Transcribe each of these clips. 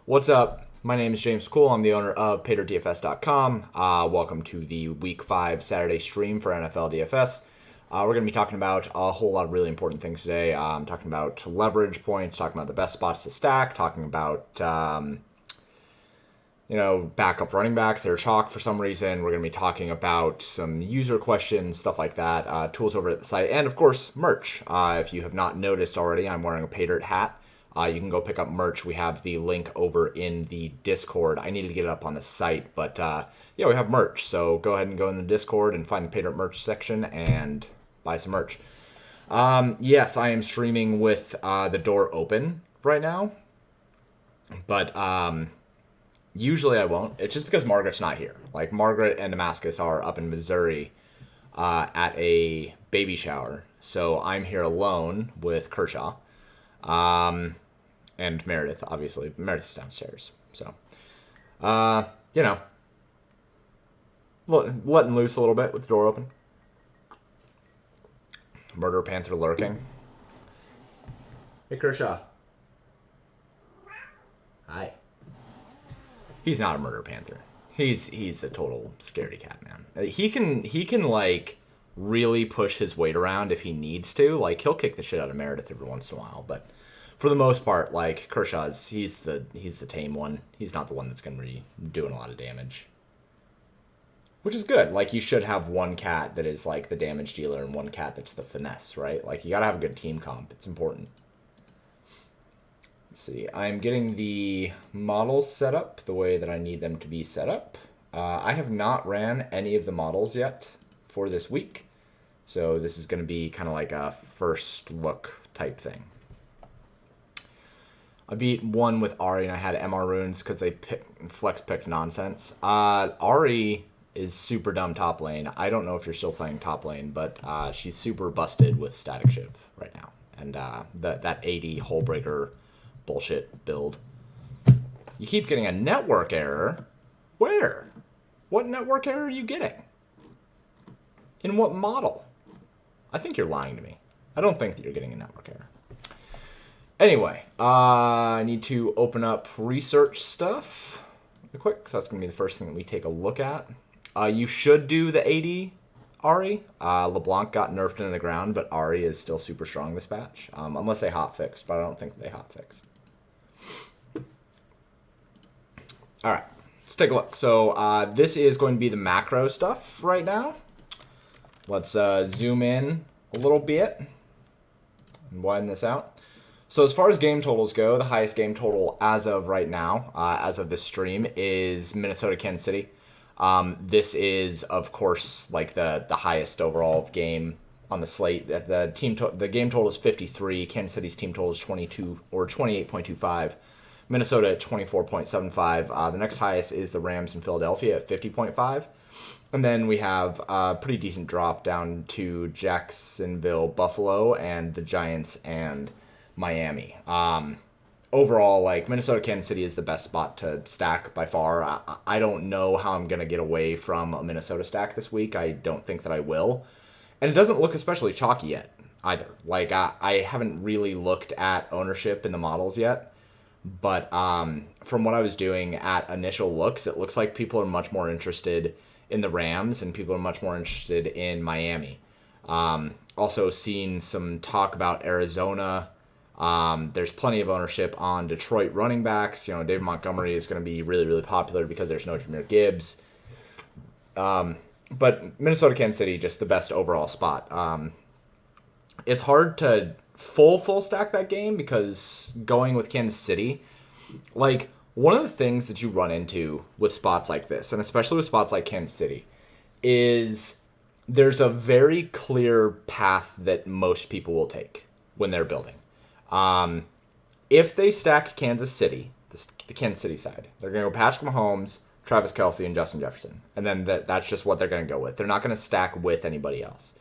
What's up? My name is James Cool. I'm the owner of PaterDFS.com. Welcome to the Week 5 Saturday stream for NFL DFS. We're going to be talking about a whole lot of really important things today. Talking about leverage points, talking about the best spots to stack, talking about backup running backs that are chalk for some reason. We're going to be talking about some user questions, stuff like that, tools over at the site, and of course, merch. If you have not noticed already, I'm wearing a Pater hat. You can go pick up merch. We have the link over in the Discord. I needed to get it up on the site, but we have merch. So go ahead and go in the Discord and find the Pater merch section and buy some merch. Yes, I am streaming with the door open right now, but usually I won't. It's just because Margaret's not here. Like, Margaret and Damascus are up in Missouri at a baby shower, so I'm here alone with Kershaw. And Meredith, obviously. Meredith's downstairs. So, letting loose a little bit with the door open. Murder Panther lurking. Hey, Kershaw. Hi. He's not a Murder Panther. He's a total scaredy cat, man. He can like really push his weight around if he needs to. Like, he'll kick the shit out of Meredith every once in a while, but for the most part, like, Kershaw's, he's the tame one. He's not the one that's going to be doing a lot of damage. Which is good. Like, you should have one cat that is, like, the damage dealer and one cat that's the finesse, right? Like, you got to have a good team comp. It's important. Let's see. I'm getting the models set up the way that I need them to be set up. I have not ran any of the models yet for this week. So this is going to be kind of like a first look type thing. I beat one with Ari, and I had MR runes because they flex picked nonsense. Ari is super dumb top lane. I don't know if you're still playing top lane, but she's super busted with Static Shiv right now. And that 80 hole breaker bullshit build. You keep getting a network error. Where? What network error are you getting? In what model? I think you're lying to me. I don't think that you're getting a network error. Anyway, I need to open up research stuff real quick, so that's going to be the first thing that we take a look at. You should do the 80 Ari. LeBlanc got nerfed into the ground, but Ari is still super strong this patch, unless they hotfixed, but I don't think they hotfixed. All right, let's take a look. So this is going to be the macro stuff right now. Let's zoom in a little bit and widen this out. So as far as game totals go, the highest game total as of right now, as of this stream, is Minnesota, Kansas City. This is, of course, like the highest overall game on the slate. The game total is 53. Kansas City's team total is 22 or 28.25. Minnesota at 24.75. The next highest is the Rams in Philadelphia at 50.5. And then we have a pretty decent drop down to Jacksonville, Buffalo, and the Giants and Miami. Overall, like, Minnesota, Kansas City is the best spot to stack by far. I don't know how I'm going to get away from a Minnesota stack this week. I don't think that I will. And it doesn't look especially chalky yet either. Like, I haven't really looked at ownership in the models yet. But from what I was doing at initial looks, it looks like people are much more interested in the Rams and people are much more interested in Miami. Also seen some talk about Arizona. There's plenty of ownership on Detroit running backs. You know, David Montgomery is going to be really, really popular because there's no Jahmyr Gibbs. But Minnesota, Kansas City, just the best overall spot. It's hard to full stack that game because going with Kansas City, like, one of the things that you run into with spots like this, and especially with spots like Kansas City, is there's a very clear path that most people will take when they're building. If they stack Kansas City, the Kansas City side, they're going to go Patrick Mahomes, Travis Kelce, and Justin Jefferson. And then that's just what they're going to go with. They're not going to stack with anybody else.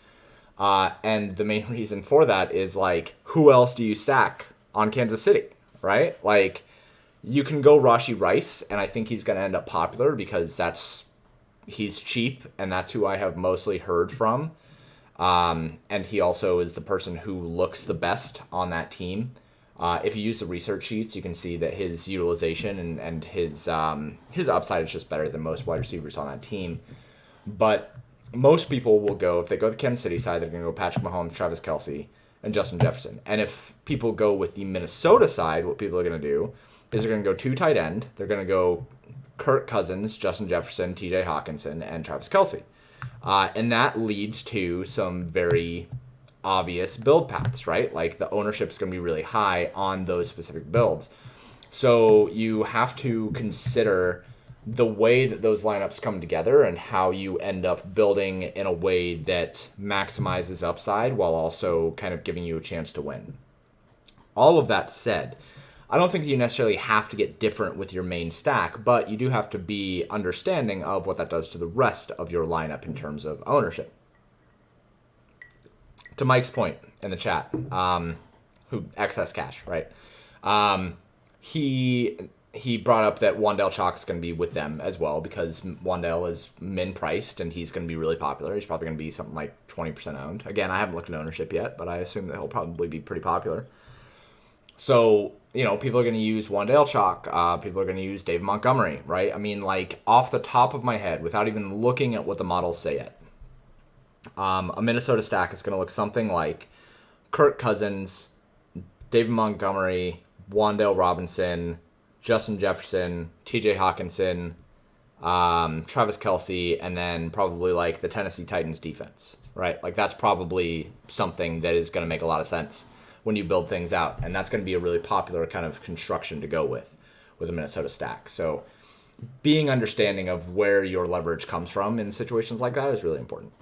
And the main reason for that is, like, who else do you stack on Kansas City, right? Like, you can go Rashee Rice, and I think he's going to end up popular because he's cheap, and that's who I have mostly heard from. And he also is the person who looks the best on that team. If you use the research sheets, you can see that his utilization and his upside is just better than most wide receivers on that team. But most people will go, if they go to the Kansas City side, they're going to go Patrick Mahomes, Travis Kelce, and Justin Jefferson. And if people go with the Minnesota side, what people are going to do is they're going to go 2 tight end. They're going to go Kirk Cousins, Justin Jefferson, TJ Hawkinson, and Travis Kelce. And that leads to some very obvious build paths, right? Like the ownership is going to be really high on those specific builds. So you have to consider the way that those lineups come together and how you end up building in a way that maximizes upside while also kind of giving you a chance to win. All of that said, I don't think you necessarily have to get different with your main stack, but you do have to be understanding of what that does to the rest of your lineup in terms of ownership. To Mike's point in the chat, who excess cash, right? He brought up that Wandale Chalk's going to be with them as well because Wandale is min priced and he's going to be really popular. He's probably going to be something like 20% owned. Again, I haven't looked at ownership yet, but I assume that he'll probably be pretty popular. So, people are going to use Wandale Chalk. People are going to use David Montgomery, right? I mean, like, off the top of my head, without even looking at what the models say yet, a Minnesota stack is going to look something like Kirk Cousins, David Montgomery, Wandale Robinson, Justin Jefferson, TJ Hawkinson, Travis Kelce, and then probably like the Tennessee Titans defense, right? Like that's probably something that is going to make a lot of sense when you build things out. And that's going to be a really popular kind of construction to go with a Minnesota stack. So being understanding of where your leverage comes from in situations like that is really important.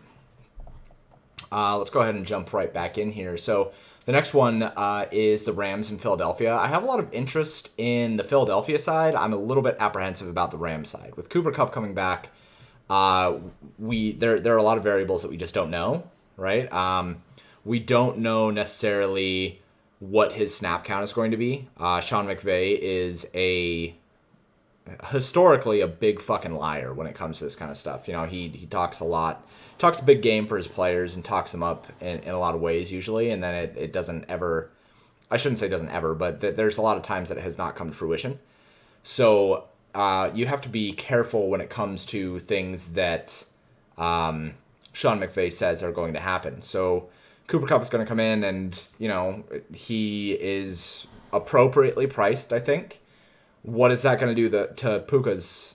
Let's go ahead and jump right back in here. So the next one is the Rams in Philadelphia. I have a lot of interest in the Philadelphia side. I'm a little bit apprehensive about the Rams side. With Cooper Kupp coming back, there are a lot of variables that we just don't know, right? We don't know necessarily what his snap count is going to be. Sean McVay is historically a big fucking liar when it comes to this kind of stuff. He talks a lot, talks a big game for his players and talks them up in a lot of ways usually, and then it doesn't ever, I shouldn't say doesn't ever, but there's a lot of times that it has not come to fruition. So you have to be careful when it comes to things that Sean McVay says are going to happen. So Cooper Kupp is going to come in and, he is appropriately priced, I think. What is that going to do to Puka's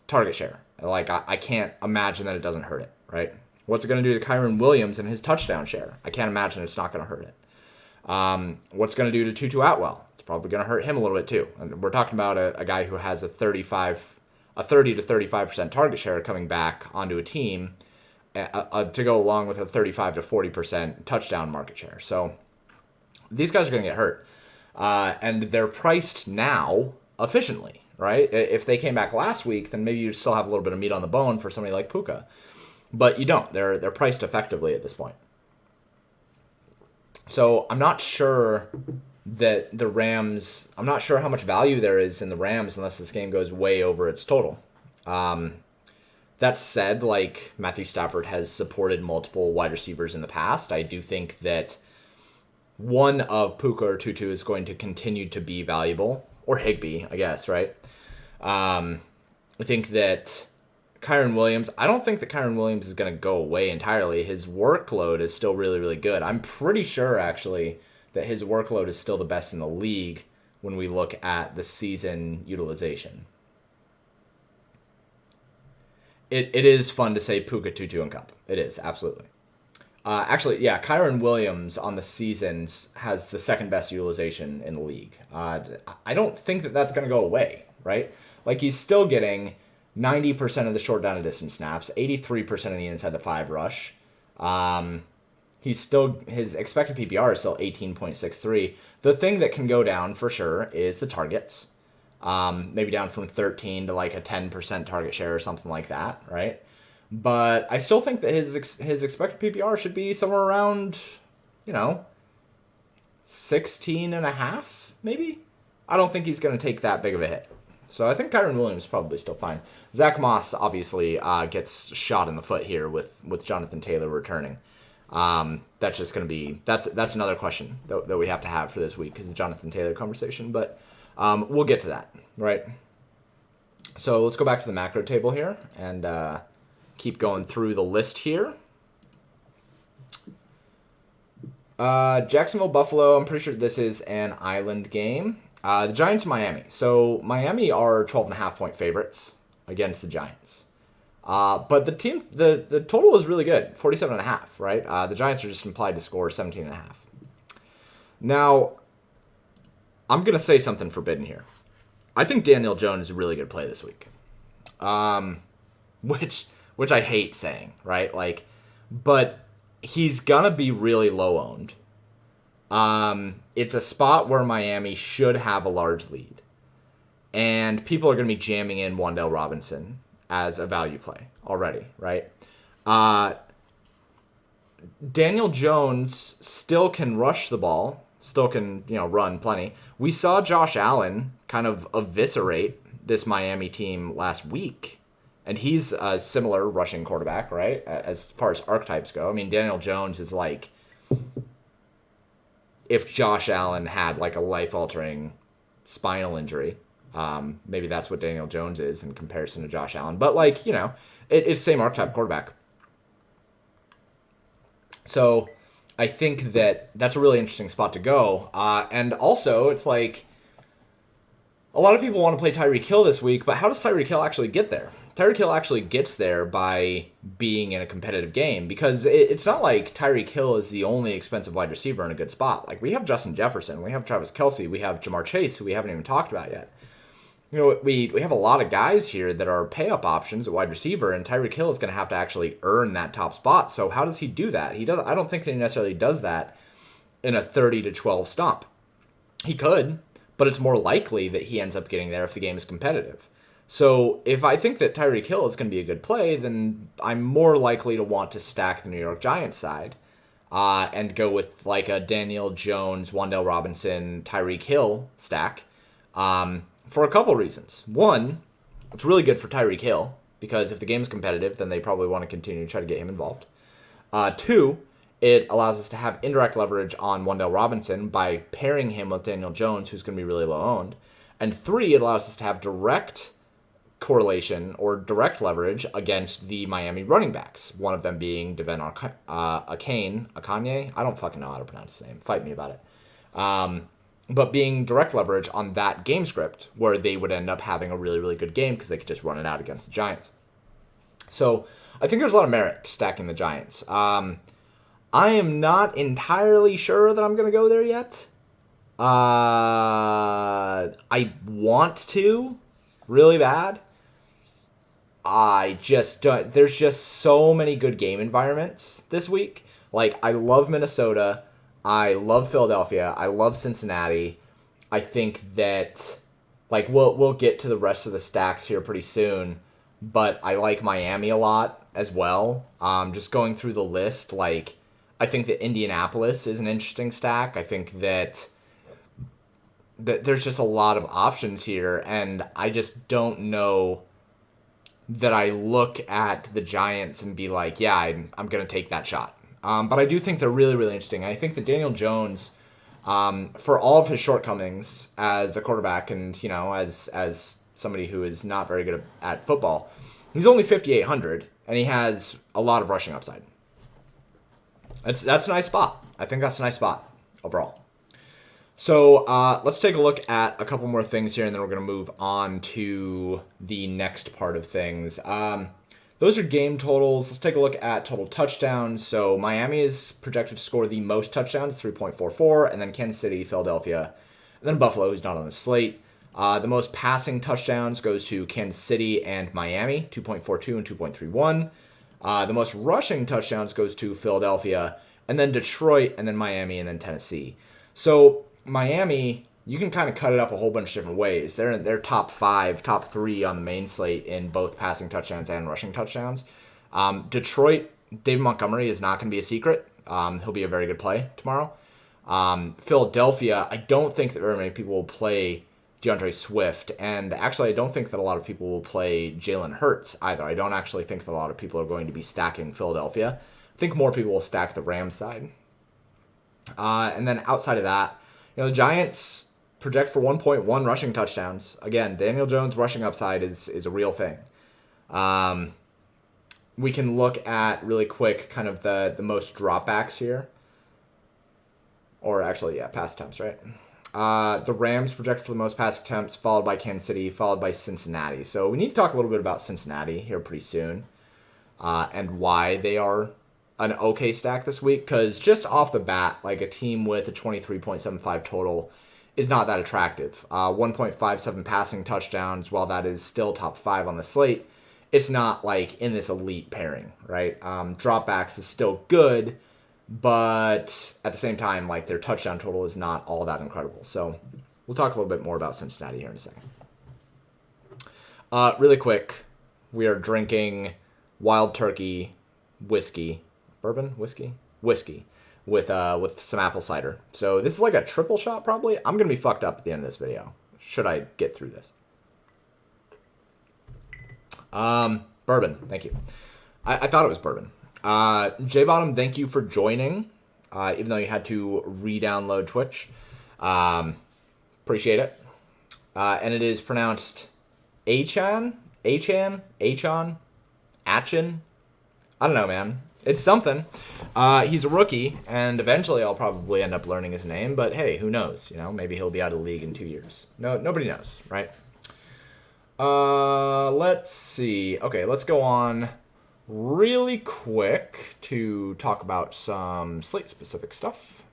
target share? Like, I can't imagine that it doesn't hurt it, right? What's it going to do to Kyren Williams and his touchdown share? I can't imagine it's not going to hurt it. What's going to do to Tutu Atwell? It's probably going to hurt him a little bit too. And we're talking about a guy who has a 30 to 35% target share coming back onto a team to go along with a 35 to 40% touchdown market share. So these guys are going to get hurt. And they're priced now efficiently, right? If they came back last week, then maybe you'd still have a little bit of meat on the bone for somebody like Puka. But you don't. They're priced effectively at this point. So I'm not sure that the Rams, I'm not sure how much value there is in the Rams unless this game goes way over its total. That said, like, Matthew Stafford has supported multiple wide receivers in the past. I do think that one of Puka or Tutu is going to continue to be valuable, or Higbee, I guess, right? I think that Kyren Williams, I don't think that Kyren Williams is going to go away entirely. His workload is still really, really good. I'm pretty sure, actually, that his workload is still the best in the league when we look at the season utilization. It is fun to say Puka, Tutu, and Kupp. It is, absolutely. Actually, yeah, Kyren Williams on the seasons has the second best utilization in the league. I don't think that that's going to go away, right? Like, he's still getting 90% of the short down and distance snaps, 83% of the inside the 5 rush. His expected PPR is still 18.63. The thing that can go down for sure is the targets. Maybe down from 13 to like a 10% target share or something like that, right? But I still think that his expected PPR should be somewhere around, 16 and a half, maybe? I don't think he's going to take that big of a hit. So I think Kyren Williams is probably still fine. Zach Moss obviously gets shot in the foot here with Jonathan Taylor returning. That's just going to be that's another question that we have to have for this week, is the Jonathan Taylor conversation. But we'll get to that, right? So let's go back to the macro table here and keep going through the list here. Jacksonville, Buffalo. I'm pretty sure this is an island game. The Giants, Miami. So Miami are 12.5-point favorites against the Giants. But the total is really good, 47.5, right? The Giants are just implied to score 17.5. Now, I'm going to say something forbidden here. I think Daniel Jones is a really good play this week. Which I hate saying, right? But he's going to be really low owned. It's a spot where Miami should have a large lead. And people are going to be jamming in Wan'Dale Robinson as a value play already, right? Daniel Jones still can rush the ball, still can, run plenty. We saw Josh Allen kind of eviscerate this Miami team last week, and he's a similar rushing quarterback, right? As far as archetypes go. I mean, Daniel Jones is like if Josh Allen had like a life-altering spinal injury. Maybe that's what Daniel Jones is in comparison to Josh Allen. But, it's same archetype quarterback. So I think that's a really interesting spot to go. And also, it's like a lot of people want to play Tyreek Hill this week, but how does Tyreek Hill actually get there? Tyreek Hill actually gets there by being in a competitive game, because it's not like Tyreek Hill is the only expensive wide receiver in a good spot. Like, we have Justin Jefferson, we have Travis Kelce, we have Jamar Chase, who we haven't even talked about yet. We have a lot of guys here that are pay-up options at wide receiver, and Tyreek Hill is going to have to actually earn that top spot. So how does he do that? I don't think that he necessarily does that in a 30-12 stomp. He could, but it's more likely that he ends up getting there if the game is competitive. So if I think that Tyreek Hill is going to be a good play, then I'm more likely to want to stack the New York Giants side and go with like a Daniel Jones, Wan'Dale Robinson, Tyreek Hill stack. For a couple reasons. One, it's really good for Tyreek Hill, because if the game's competitive, then they probably want to continue to try to get him involved. Two, it allows us to have indirect leverage on Wan'Dale Robinson by pairing him with Daniel Jones, who's going to be really low owned. And three, it allows us to have direct correlation or direct leverage against the Miami running backs, one of them being Devin Akanye. I don't fucking know how to pronounce his name. Fight me about it. But being direct leverage on that game script, where they would end up having a really, really good game because they could just run it out against the Giants. So I think there's a lot of merit to stacking the Giants. I am not entirely sure that I'm going to go there yet. I want to really bad. I just don't. There's just so many good game environments this week. Like, I love Minnesota. I love Philadelphia. I love Cincinnati. I think that, we'll get to the rest of the stacks here pretty soon, but I like Miami a lot as well. Just going through the list, I think that Indianapolis is an interesting stack. I think that there's just a lot of options here, and I just don't know that I look at the Giants and be like, yeah, I'm going to take that shot. But I do think they're really, really interesting. I think that Daniel Jones, for all of his shortcomings as a quarterback and, as somebody who is not very good at football, he's only 5,800, and he has a lot of rushing upside. That's a nice spot. I think that's a nice spot overall. So let's take a look at a couple more things here, and then we're going to move on to the next part of things. Those are game totals. Let's take a look at total touchdowns. So Miami is projected to score the most touchdowns, 3.44, and then Kansas City, Philadelphia, and then Buffalo, who's not on the slate. The most passing touchdowns goes to Kansas City and Miami, 2.42 and 2.31. The most rushing touchdowns goes to Philadelphia, and then Detroit, and then Miami, and then Tennessee. So Miami, you can kind of cut it up a whole bunch of different ways. They're top 5, top 3 on the main slate in both passing touchdowns and rushing touchdowns. Detroit, David Montgomery is not going to be a secret. He'll be a very good play tomorrow. Philadelphia, I don't think that very many people will play DeAndre Swift. And actually, I don't think that a lot of people will play Jalen Hurts either. I don't actually think that a lot of people are going to be stacking Philadelphia. think more people will stack the Rams side. And then outside of that, the Giants project for 1.1 rushing touchdowns. Again, Daniel Jones' rushing upside is a real thing. We can look at really quick kind of the most dropbacks here. Or actually, yeah, pass attempts, right? The Rams project for the most pass attempts, followed by Kansas City, followed by Cincinnati. So we need to talk a little bit about Cincinnati here pretty soon, and why they are an okay stack this week. Because just off the bat, like a team with a 23.75 total is not that attractive. 1.57 passing touchdowns, while that is still top 5 on the slate, it's not like in this elite pairing, right? Dropbacks is still good, but at the same time, like their touchdown total is not all that incredible. So we'll talk a little bit more about Cincinnati here in a second. Really quick, we are drinking Wild Turkey whiskey, bourbon whiskey with some apple cider. So this is like a triple shot probably. I'm gonna be fucked up at the end of this video. Should I get through this? Bourbon. Thank you. I thought it was bourbon. J-Bottom, thank you for joining, even though you had to re-download Twitch. Appreciate it. And it is pronounced Achan. I don't know, man. It's something. He's a rookie, and eventually I'll probably end up learning his name, but hey, who knows? Maybe he'll be out of the league in 2 years. No, nobody knows, right? Let's see. Okay, let's go on really quick to talk about some slate-specific stuff.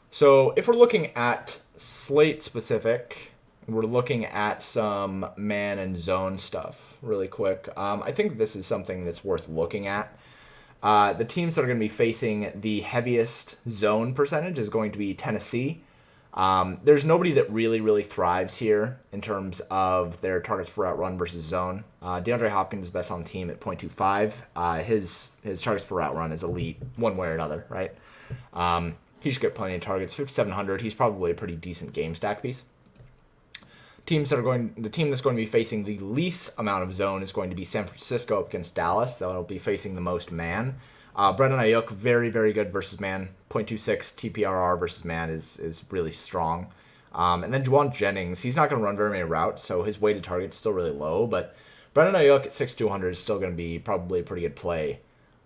So if we're looking at slate-specific, we're looking at some man and zone stuff really quick. I think this is something that's worth looking at. The teams that are going to be facing the heaviest zone percentage is going to be Tennessee. There's nobody that really thrives here in terms of their targets per route run versus zone. DeAndre Hopkins is best on the team at 0.25. His targets per route run is elite one way or another, right? He should get plenty of targets. 5,700. He's probably a pretty decent game stack piece. The team that's going to be facing the least amount of zone is going to be San Francisco up against Dallas. That'll be facing the most man. Brandon Ayuk, very good versus man. 0.26 TPRR versus man is really strong. And then Juwan Jennings, he's not going to run very many routes, so his weighted target's still really low. But Brandon Ayuk at 6,200 is still going to be probably a pretty good play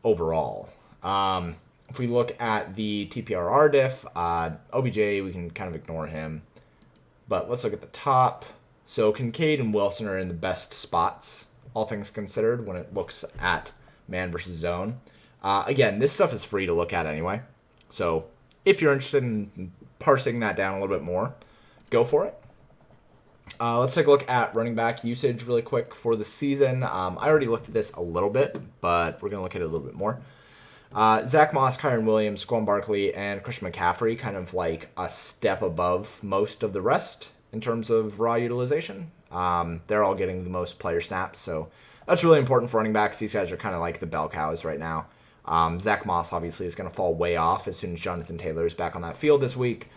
overall. If we look at the TPRR diff, OBJ, we can kind of ignore him. But let's look at the top. So Kincaid and Wilson are in the best spots, all things considered, when it looks at man versus zone. Again, this stuff is free to look at anyway. So if you're interested in parsing that down a little bit more, go for it. Let's take a look at running back usage really quick for the season. I already looked at this a little bit, but we're going to look at it a little bit more. Zach Moss, Kyren Williams, Saquon Barkley, and Christian McCaffrey kind of like a step above most of the rest in terms of raw utilization. They're all getting the most player snaps, so that's really important for running backs. These guys are kind of like the bell cows right now. Zach Moss obviously is going to fall way off as soon as Jonathan Taylor is back on that field this week.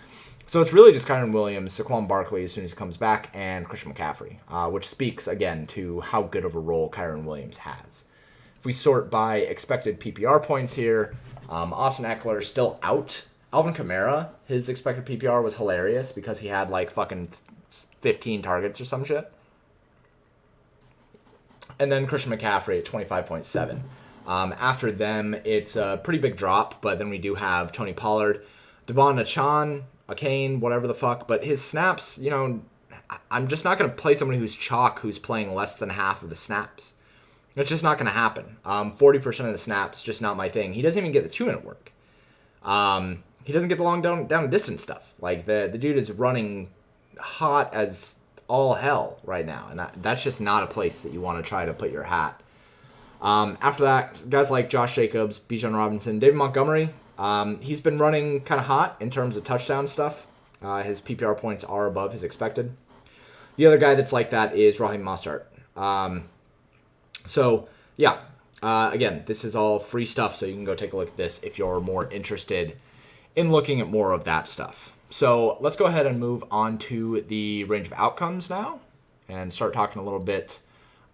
So it's really just Kyren Williams, Saquon Barkley as soon as he comes back, and Christian McCaffrey, which speaks, again, to how good of a role Kyren Williams has. If we sort by expected PPR points here, Austin Eckler is still out. Alvin Kamara, his expected PPR was hilarious because he had like fucking 15 targets or some shit. And then Christian McCaffrey at 25.7. After them, it's a pretty big drop, but then we do have Tony Pollard, Devon Achane, whatever the fuck. But his snaps, I'm just not going to play somebody who's chalk who's playing less than half of the snaps. It's just not going to happen. 40% of the snaps, just not my thing. He doesn't even get the 2-minute work. He doesn't get the long down distance stuff. Like, the dude is running hot as all hell right now. And that's just not a place that you want to try to put your hat. After that, guys like Josh Jacobs, Bijan Robinson, David Montgomery, he's been running kind of hot in terms of touchdown stuff. His PPR points are above his expected. The other guy that's like that is Raheem Mostert. Again, this is all free stuff, so you can go take a look at this if you're more interested in looking at more of that stuff. So let's go ahead and move on to the range of outcomes now and start talking a little bit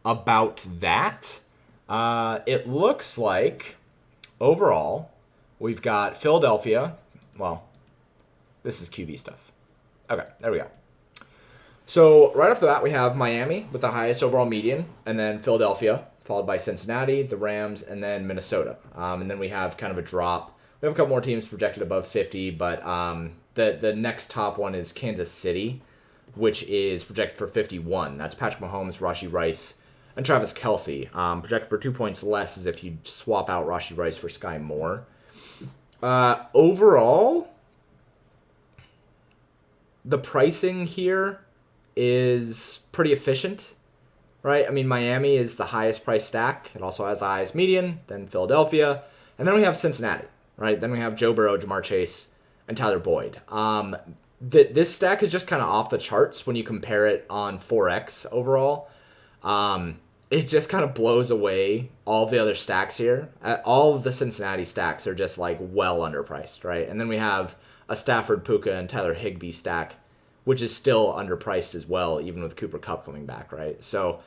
about that. It looks like overall we've got Philadelphia. Well, this is QB stuff. Okay, there we go. So right off the bat, we have Miami with the highest overall median, and then Philadelphia, followed by Cincinnati, the Rams, and then Minnesota. And then we have kind of a drop. We have a couple more teams projected above 50, but the next top one is Kansas City, which is projected for 51. That's Patrick Mahomes, Rashee Rice, and Travis Kelce. Projected for 2 points less as if you swap out Rashee Rice for Sky Moore. Overall, the pricing here is pretty efficient, right? I mean, Miami is the highest price stack. It also has the highest median, then Philadelphia. And then we have Cincinnati, right? Then we have Joe Burrow, Jamar Chase, and Tyler Boyd. This stack is just kind of off the charts when you compare it on 4X overall. It just kind of blows away all the other stacks here. All of the Cincinnati stacks are just like well underpriced, right? And then we have a Stafford, Puka, and Tyler Higbee stack, which is still underpriced as well, even with Cooper Kupp coming back, right? So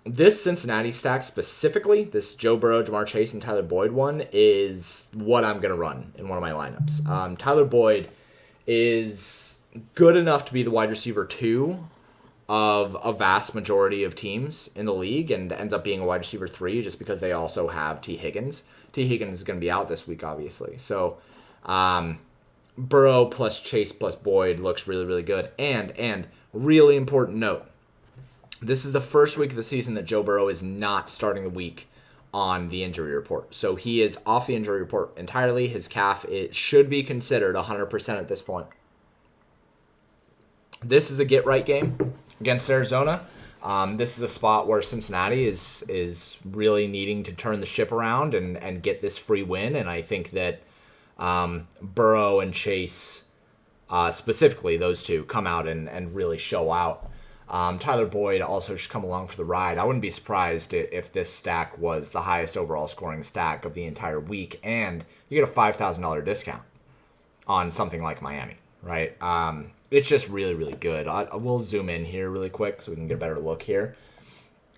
this Cincinnati stack specifically, this Joe Burrow, Jamar Chase, and Tyler Boyd one is what I'm going to run in one of my lineups. Tyler Boyd is good enough to be the wide receiver 2 of a vast majority of teams in the league and ends up being a wide receiver 3 just because they also have T. Higgins. T. Higgins is going to be out this week, obviously. So Burrow plus Chase plus Boyd looks really, really good. And really important note, this is the first week of the season that Joe Burrow is not starting the week on the injury report. So he is off the injury report entirely. His calf, it should be considered 100% at this point. This is a get-right game against Arizona. This is a spot where Cincinnati is really needing to turn the ship around and get this free win. And I think that Burrow and Chase, specifically those two, come out and really show out. Tyler Boyd also should come along for the ride. I wouldn't be surprised if this stack was the highest overall scoring stack of the entire week, and you get a $5,000 discount on something like Miami, right? It's just really, really good. We'll zoom in here really quick so we can get a better look here.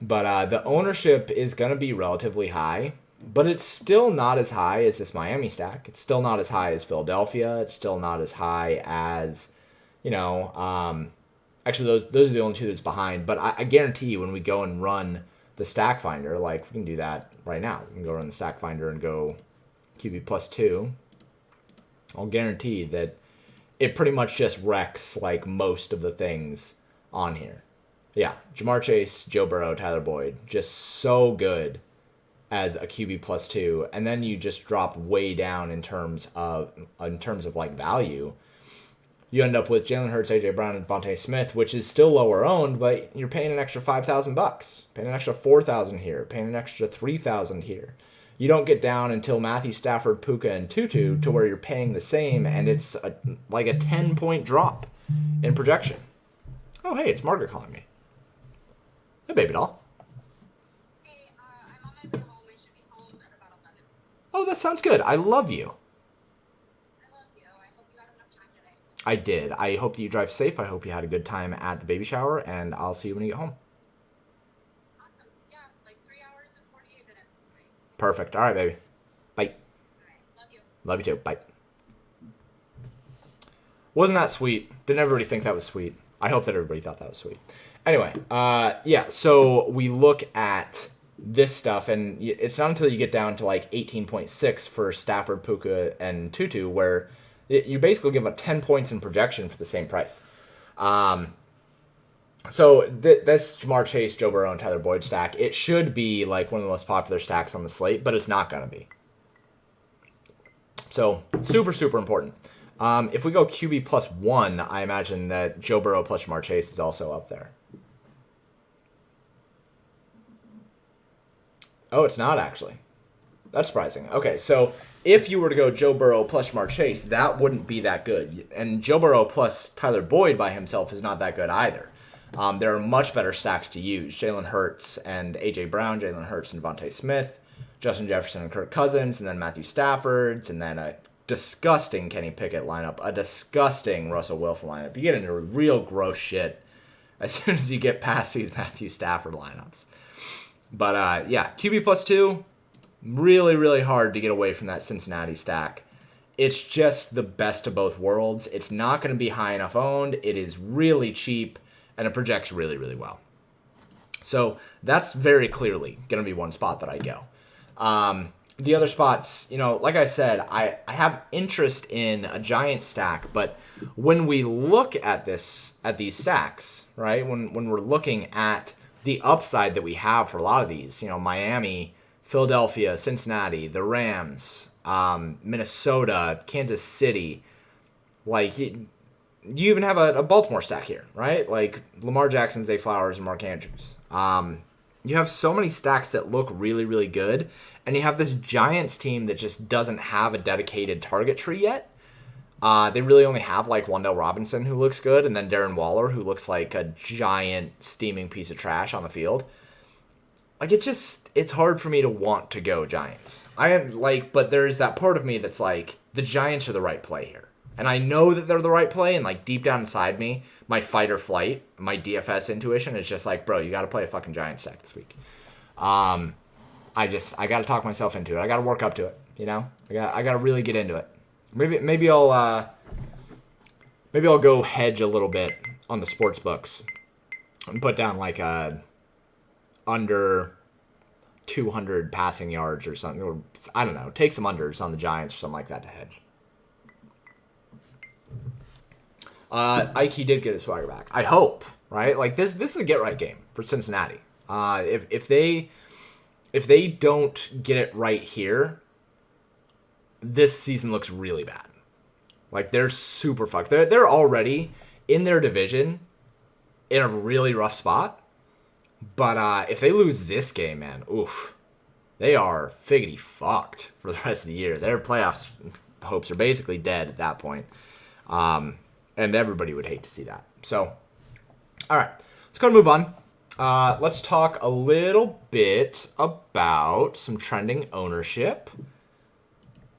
But the ownership is going to be relatively high, but it's still not as high as this Miami stack. It's still not as high as Philadelphia. It's still not as high as, actually, those are the only two that's behind. But I guarantee you when we go and run the stack finder, like we can do that right now. We can go run the stack finder and go QB plus 2. I'll guarantee that it pretty much just wrecks like most of the things on here. Yeah, Jamar Chase, Joe Burrow, Tyler Boyd, just so good as a QB plus 2, and then you just drop way down in terms of like value. You end up with Jalen Hurts, AJ Brown, and Devontae Smith, which is still lower owned, but you're paying an extra $5,000, paying an extra $4,000 here, paying an extra $3,000 here. You don't get down until Matthew Stafford, Puka, and Tutu to where you're paying the same, and it's like a 10-point drop in projection. Oh, hey, it's Margaret calling me. Hey, baby doll. Hey, I'm on my way home. I should be home at about 11. Oh, that sounds good. I love you. I love you. I hope you had enough time today. I did. I hope that you drive safe. I hope you had a good time at the baby shower, and I'll see you when you get home. Awesome. Yeah, like 3 hours and 48 minutes. It's great. Perfect. All right, baby. Bye. All right. Love you. Love you too. Bye. Wasn't that sweet? Didn't everybody think that was sweet? I hope that everybody thought that was sweet. Anyway, so we look at this stuff, and it's not until you get down to like 18.6 for Stafford, Puka, and Tutu where you basically give up 10 points in projection for the same price. So this Jamar Chase, Joe Burrow, and Tyler Boyd stack, it should be like one of the most popular stacks on the slate, but it's not going to be. So super, super important. If we go QB plus 1, I imagine that Joe Burrow plus Jamar Chase is also up there. Oh, it's not actually. That's surprising. Okay, so if you were to go Joe Burrow plus Jamar Chase, that wouldn't be that good. And Joe Burrow plus Tyler Boyd by himself is not that good either. There are much better stacks to use. Jalen Hurts and A.J. Brown, Jalen Hurts and Devontae Smith, Justin Jefferson and Kirk Cousins, and then Matthew Stafford, and then a disgusting Kenny Pickett lineup, a disgusting Russell Wilson lineup. You get into real gross shit as soon as you get past these Matthew Stafford lineups. But yeah, QB +2, really, really hard to get away from that Cincinnati stack. It's just the best of both worlds. It's not going to be high enough owned. It is really cheap, and it projects really, really well. So that's very clearly going to be one spot that I go. The other spots, like I said, I have interest in a giant stack, but when we look at these stacks, right, when we're looking at the upside that we have for a lot of these, Miami, Philadelphia, Cincinnati, the Rams, Minnesota, Kansas City, like you even have a Baltimore stack here, right? Like Lamar Jackson, Zay Flowers, and Mark Andrews. You have so many stacks that look really, really good, and you have this Giants team that just doesn't have a dedicated target tree yet. They really only have like Wan'Dale Robinson, who looks good, and then Darren Waller, who looks like a giant steaming piece of trash on the field. Like it's hard for me to want to go Giants. But there's that part of me that's like, the Giants are the right play here. And I know that they're the right play, and like deep down inside me, my fight or flight, my DFS intuition is just like, bro, you got to play a fucking Giants stack this week. I got to talk myself into it. I got to work up to it. I got to really get into it. Maybe I'll go hedge a little bit on the sports books and put down like a under 200 passing yards or something, or I don't know, take some unders on the Giants or something like that to hedge. Ike did get his swagger back. I hope, right? Like this is a get right game for Cincinnati. If they don't get it right here, this season looks really bad. Like they're super fucked. They're already in their division in a really rough spot. But if they lose this game, man, oof, they are figgity fucked for the rest of the year. Their playoffs hopes are basically dead at that point. And everybody would hate to see that. So, all right, let's go and move on. Let's talk a little bit about some trending ownership,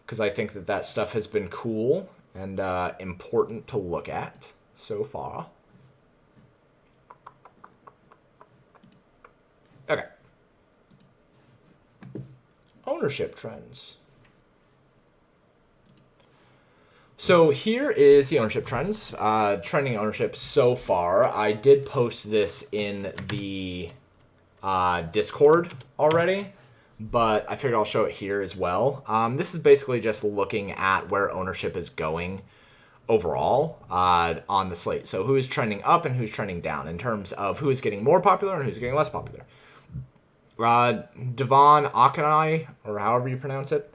because I think that stuff has been cool and important to look at so far. Okay. Ownership trends. So here is the ownership trends, trending ownership so far. I did post this in the Discord already, but I figured I'll show it here as well. This is basically just looking at where ownership is going overall on the slate. So who is trending up and who's trending down in terms of who is getting more popular and who's getting less popular. Devon Akanai, or however you pronounce it,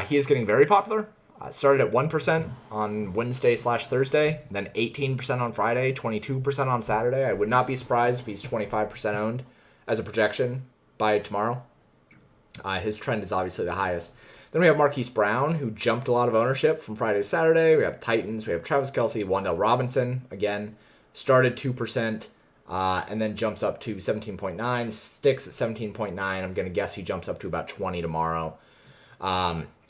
he is getting very popular. Started at 1% on Wednesday/Thursday, then 18% on Friday, 22% on Saturday. I would not be surprised if he's 25% owned as a projection by tomorrow. His trend is obviously the highest. Then we have Marquise Brown, who jumped a lot of ownership from Friday to Saturday. We have Titans. We have Travis Kelce, Wan'Dale Robinson, again, started 2%, and then jumps up to 17.9, sticks at 17.9. I'm going to guess he jumps up to about 20 tomorrow.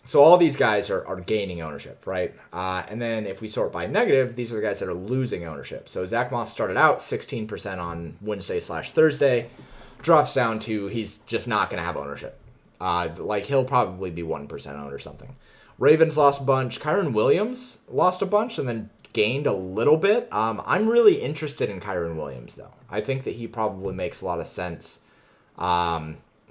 So all these guys are gaining ownership, right? And then if we sort by negative, these are the guys that are losing ownership. So Zach Moss started out 16% on Wednesday/Thursday, drops down to he's just not going to have ownership. He'll probably be 1% owned or something. Ravens lost a bunch. Kyren Williams lost a bunch and then gained a little bit. I'm really interested in Kyren Williams, though. I think that he probably makes a lot of sense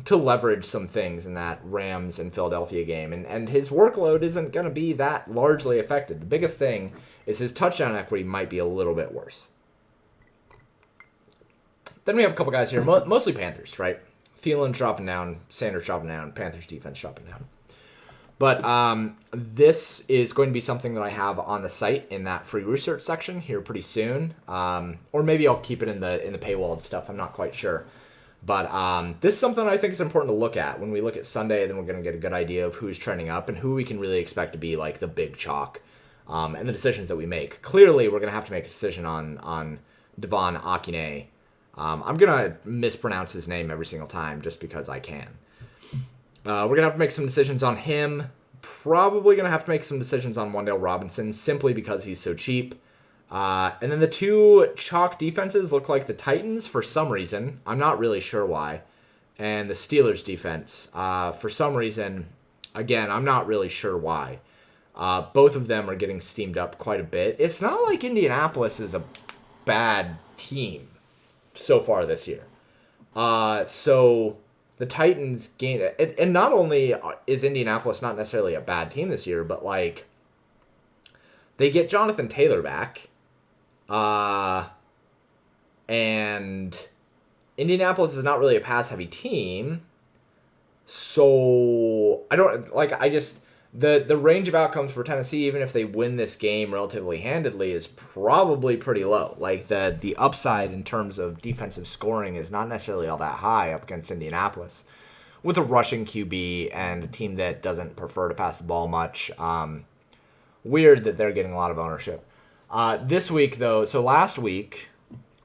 to leverage some things in that Rams and Philadelphia game. And his workload isn't going to be that largely affected. The biggest thing is his touchdown equity might be a little bit worse. Then we have a couple guys here, mostly Panthers, right? Thielen's dropping down, Sanders dropping down, Panthers defense dropping down. But this is going to be something that I have on the site in that free research section here pretty soon. Or maybe I'll keep it in the paywalled stuff. I'm not quite sure. But this is something I think is important to look at. When we look at Sunday, then we're going to get a good idea of who's trending up and who we can really expect to be like the big chalk and the decisions that we make. Clearly, we're going to have to make a decision on Devon Akinei. I'm going to mispronounce his name every single time just because I can. We're going to have to make some decisions on him. Probably going to have to make some decisions on Wan'Dale Robinson simply because he's so cheap. And then the two chalk defenses look like the Titans for some reason. I'm not really sure why. and the Steelers defense. For some reason, again, I'm not really sure why. Both of them are getting steamed up quite a bit. It's not like Indianapolis is a bad team so far this year. So the Titans gain, and not only is Indianapolis not necessarily a bad team this year, but like they get Jonathan Taylor back, and Indianapolis is not really a pass-heavy team, so I don't like. I just the range of outcomes for Tennessee, even if they win this game relatively handedly, is probably pretty low. Like the upside in terms of defensive scoring is not necessarily all that high up against Indianapolis, with a rushing QB and a team that doesn't prefer to pass the ball much. Weird that they're getting a lot of ownership. This week though, so last week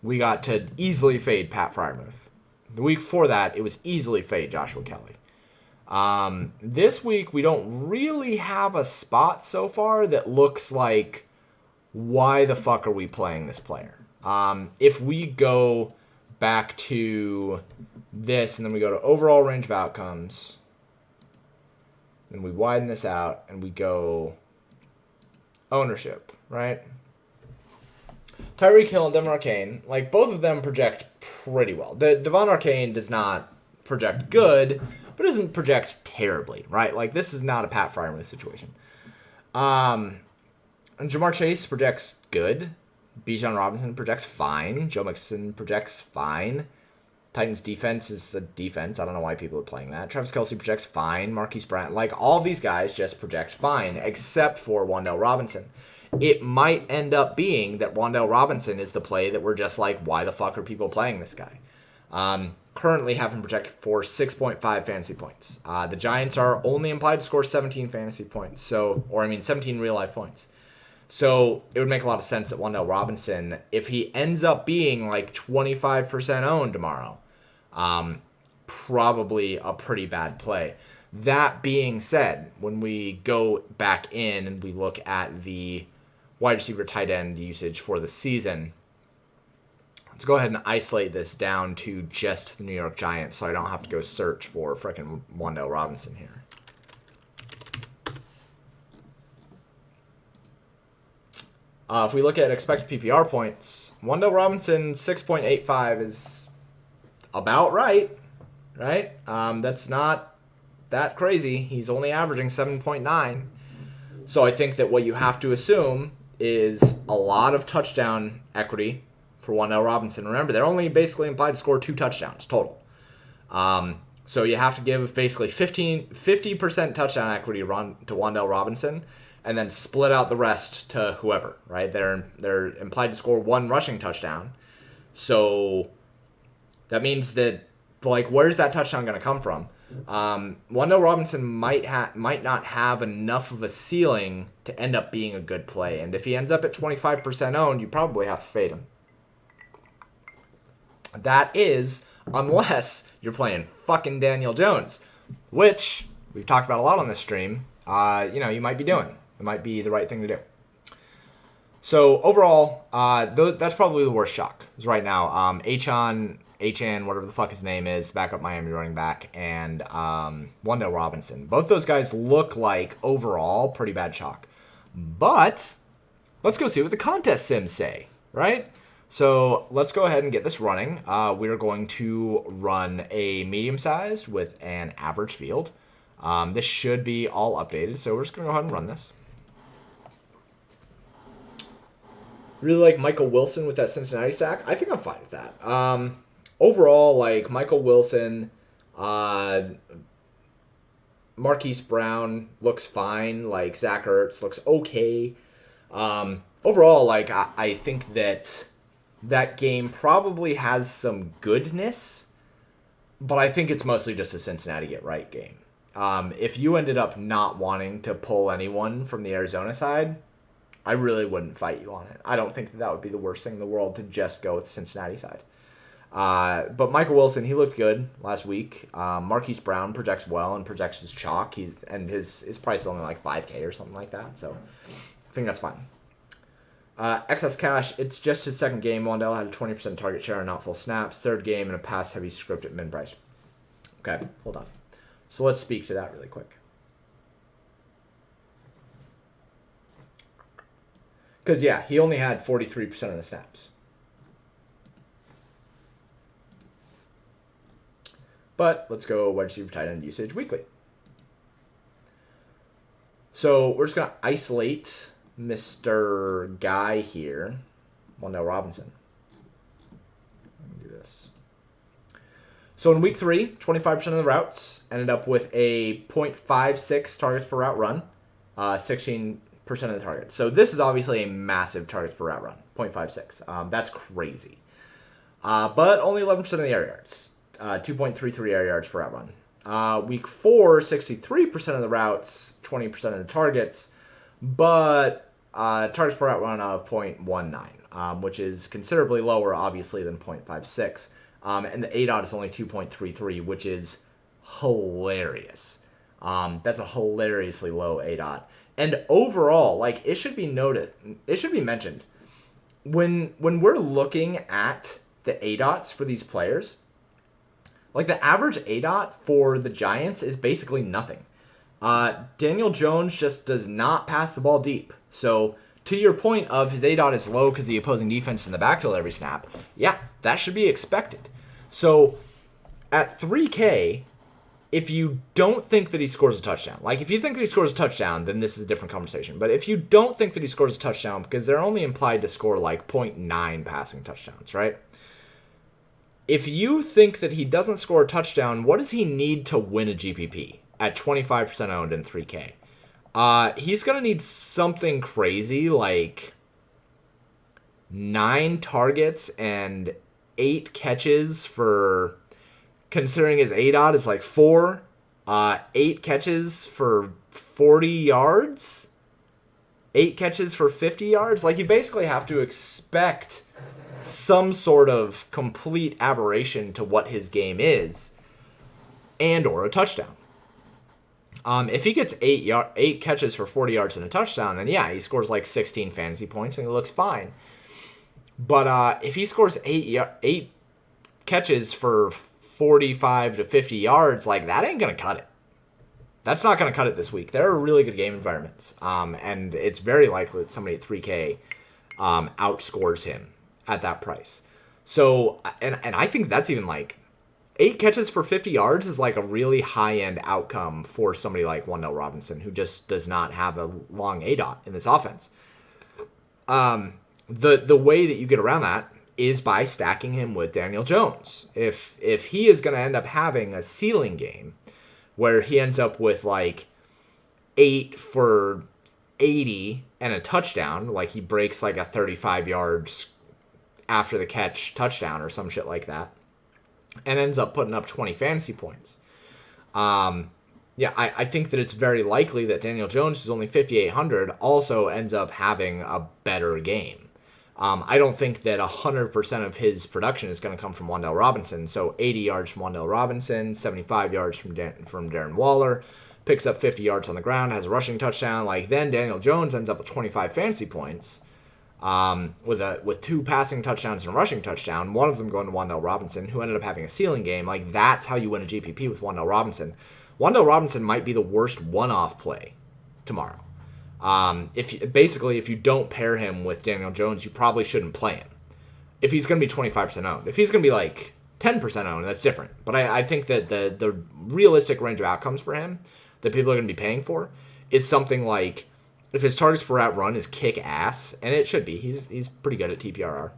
we got to easily fade Pat Freiermuth. The week before that, it was easily fade Joshua Kelly. This week, we don't really have a spot so far that looks like, why the fuck are we playing this player? If we go back to this and then we go to overall range of outcomes, then we widen this out and we go ownership, right? Tyreek Hill and Devon Arcane, like both of them project pretty well. Devon Arcane does not project good, but doesn't project terribly, right? Like this is not a Pat Freiermuth situation. And Jamar Chase projects good. Bijan Robinson projects fine. Joe Mixon projects fine. Titans defense is a defense. I don't know why people are playing that. Travis Kelce projects fine. Marquise Brown, like all these guys just project fine, except for Wan'Dale Robinson. It might end up being that Wan'Dale Robinson is the play that we're just like, why the fuck are people playing this guy? Currently have him projected for 6.5 fantasy points. The Giants are only implied to score 17 fantasy points, 17 real life points. So it would make a lot of sense that Wan'Dale Robinson, if he ends up being like 25% owned tomorrow, probably a pretty bad play. That being said, when we go back in and we look at the wide receiver tight end usage for the season, let's go ahead and isolate this down to just the New York Giants so I don't have to go search for frickin' Wan'Dale Robinson here. If we look at expected PPR points, Wan'Dale Robinson 6.85 is about right? That's not that crazy. He's only averaging 7.9. So I think that what you have to assume is a lot of touchdown equity for Wan'Dale Robinson. Remember, they're only basically implied to score 2 touchdowns total. So you have to give basically 50% touchdown equity to Wan'Dale Robinson, and then split out the rest to whoever, right? They're implied to score 1 rushing touchdown. So that means that, like, where's that touchdown going to come from? Wan'Dale Robinson might not have enough of a ceiling to end up being a good play. And if he ends up at 25% owned, you probably have to fade him. That is, unless you're playing fucking Daniel Jones, which we've talked about a lot on this stream. You might be doing. It might be the right thing to do. So overall, that's probably the worst shock is right now. Achan, whatever the fuck his name is, backup Miami running back, and Wan'Dale Robinson. Both those guys look like overall pretty bad shock. But let's go see what the contest sims say, right? So let's go ahead and get this running. We're going to run a medium size with an average field. This should be all updated, so we're just going to go ahead and run this. Really like Michael Wilson with that Cincinnati sack. I think I'm fine with that. Overall, like Michael Wilson, Marquise Brown looks fine. Like Zach Ertz looks okay. Overall, like I think that game probably has some goodness, but I think it's mostly just a Cincinnati get right game. If you ended up not wanting to pull anyone from the Arizona side, I really wouldn't fight you on it. I don't think that would be the worst thing in the world to just go with the Cincinnati side. But Michael Wilson, he looked good last week. Marquise Brown projects well and projects his chalk. His price is only like $5K or something like that. So I think that's fine. Excess cash, it's just his second game. Wan'Dale had a 20% target share and not full snaps. Third game in a pass-heavy script at min price. Okay, hold on. So let's speak to that really quick. Because, yeah, he only had 43% of the snaps. But let's go wide receiver tight end usage weekly. So we're just going to isolate Mr. Guy here. Wandale Robinson. Let me do this. So in week 3, 25% of the routes ended up with a 0.56 targets per route run, 16% of the targets. So this is obviously a massive targets per route run, 0.56. That's crazy. But only 11% of the air yards, 2.33 air yards per route run. Week 4, 63% of the routes, 20% of the targets, but targets per route run of 0.19, which is considerably lower, obviously, than 0.56. And the ADOT is only 2.33, which is hilarious. That's a hilariously low ADOT. And overall, like, it should be noted, it should be mentioned, when we're looking at the ADOTs for these players, like, the average ADOT for the Giants is basically nothing. Daniel Jones just does not pass the ball deep. So, to your point of his ADOT is low because the opposing defense is in the backfield every snap, yeah, that should be expected. So, at 3K, if you don't think that he scores a touchdown, like if you think that he scores a touchdown, then this is a different conversation. But if you don't think that he scores a touchdown, because they're only implied to score like 0.9 passing touchdowns, right? If you think that he doesn't score a touchdown, what does he need to win a GPP at 25% owned in 3K? He's going to need something crazy like 9 targets and 8 catches for, considering his ADOT is like 4, 8 catches for 40 yards, 8 catches for 50 yards. Like, you basically have to expect some sort of complete aberration to what his game is, and or a touchdown. If he gets 8 catches for 40 yards and a touchdown, then yeah, he scores like 16 fantasy points and he looks fine. But if he scores 8 catches for 45 to 50 yards, like, that ain't gonna cut it. That's not gonna cut it this week. There are really good game environments, and it's very likely that somebody at 3K outscores him at that price. So, and I think that's even like 8 catches for 50 yards is like a really high-end outcome for somebody like Wandale Robinson, who just does not have a long ADOT in this offense. The way that you get around that is by stacking him with Daniel Jones. If he is going to end up having a ceiling game where he ends up with like 8 for 80 and a touchdown, like he breaks like a 35 yards after the catch touchdown or some shit like that, and ends up putting up 20 fantasy points. I think that it's very likely that Daniel Jones, who's only 5,800, also ends up having a better game. I don't think that 100% of his production is going to come from Wandale Robinson. So 80 yards from Wandale Robinson, 75 yards from Darren Waller, picks up 50 yards on the ground, has a rushing touchdown. Like, then Daniel Jones ends up with 25 fantasy points. With 2 passing touchdowns and a rushing touchdown, one of them going to Wandale Robinson, who ended up having a ceiling game. Like, that's how you win a GPP with Wandale Robinson. Wandale Robinson might be the worst one-off play tomorrow. If you don't pair him with Daniel Jones, you probably shouldn't play him. If he's going to be 25% owned. If he's going to be like 10% owned, that's different. But I think that the realistic range of outcomes for him that people are going to be paying for is something like, if his targets per route run is kick ass, and it should be, he's pretty good at TPRR.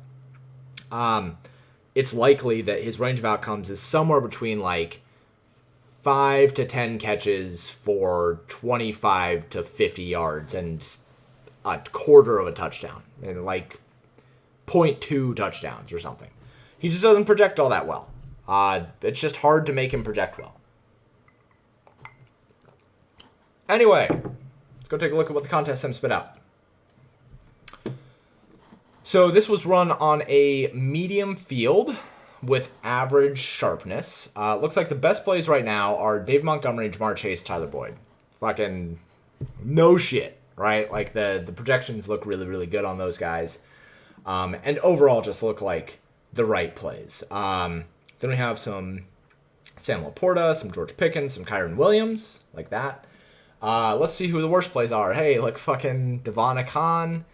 It's likely that his range of outcomes is somewhere between like 5 to 10 catches for 25 to 50 yards and a quarter of a touchdown, and like 0.2 touchdowns or something. He just doesn't project all that well. It's just hard to make him project well. Anyway, let's go take a look at what the contest sim spit out. So this was run on a medium field with average sharpness. Looks like the best plays right now are Dave Montgomery, Jamar Chase, Tyler Boyd. Fucking no shit, right? Like, the projections look really, really good on those guys. And overall just look like the right plays. Then we have some Sam Laporta, some George Pickens, some Kyron Williams, like that. Let's see who the worst plays are. Hey, like fucking Devon Khan.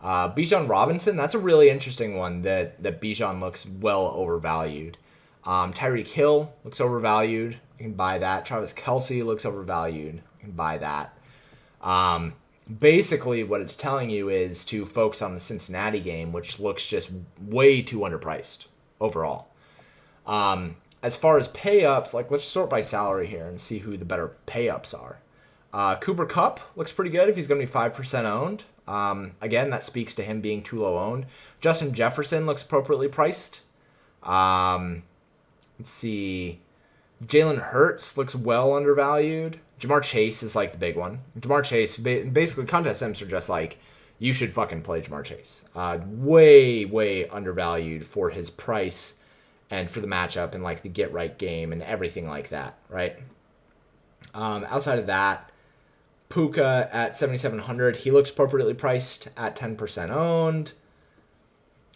Bijan Robinson, that's a really interesting one that Bijan looks well overvalued. Tyreek Hill looks overvalued. You can buy that. Travis Kelce looks overvalued. You can buy that. Basically, what it's telling you is to focus on the Cincinnati game, which looks just way too underpriced overall. As far as pay-ups, like let's sort by salary here and see who the better pay-ups are. Cooper Kupp looks pretty good if he's going to be 5% owned. Again, that speaks to him being too low owned. Justin Jefferson looks appropriately priced. Let's see. Jalen Hurts looks well undervalued. Jamar Chase is like the big one. Jamar Chase, basically contest sims are just like, you should fucking play Jamar Chase. Way undervalued for his price and for the matchup and like the get right game and everything like that, right? Outside of that, Puka at 7,700. He looks appropriately priced at 10% owned.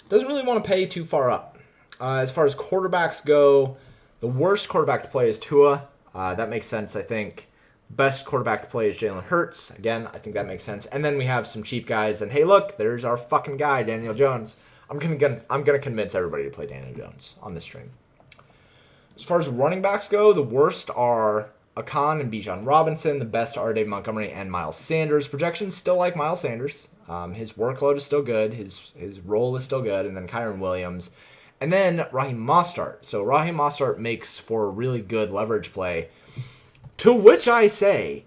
Doesn't really want to pay too far up. As far as quarterbacks go, the worst quarterback to play is Tua. That makes sense, I think. Best quarterback to play is Jalen Hurts. Again, I think that makes sense. And then we have some cheap guys. And hey, look, there's our fucking guy, Daniel Jones. I'm gonna convince everybody to play Daniel Jones on this stream. As far as running backs go, the worst are Akan and Bijan Robinson. The best are Dave Montgomery and Miles Sanders. Projections still like Miles Sanders. His workload is still good. His role is still good. And then Kyron Williams. And then Raheem Mostert. So Raheem Mostert makes for a really good leverage play. To which I say,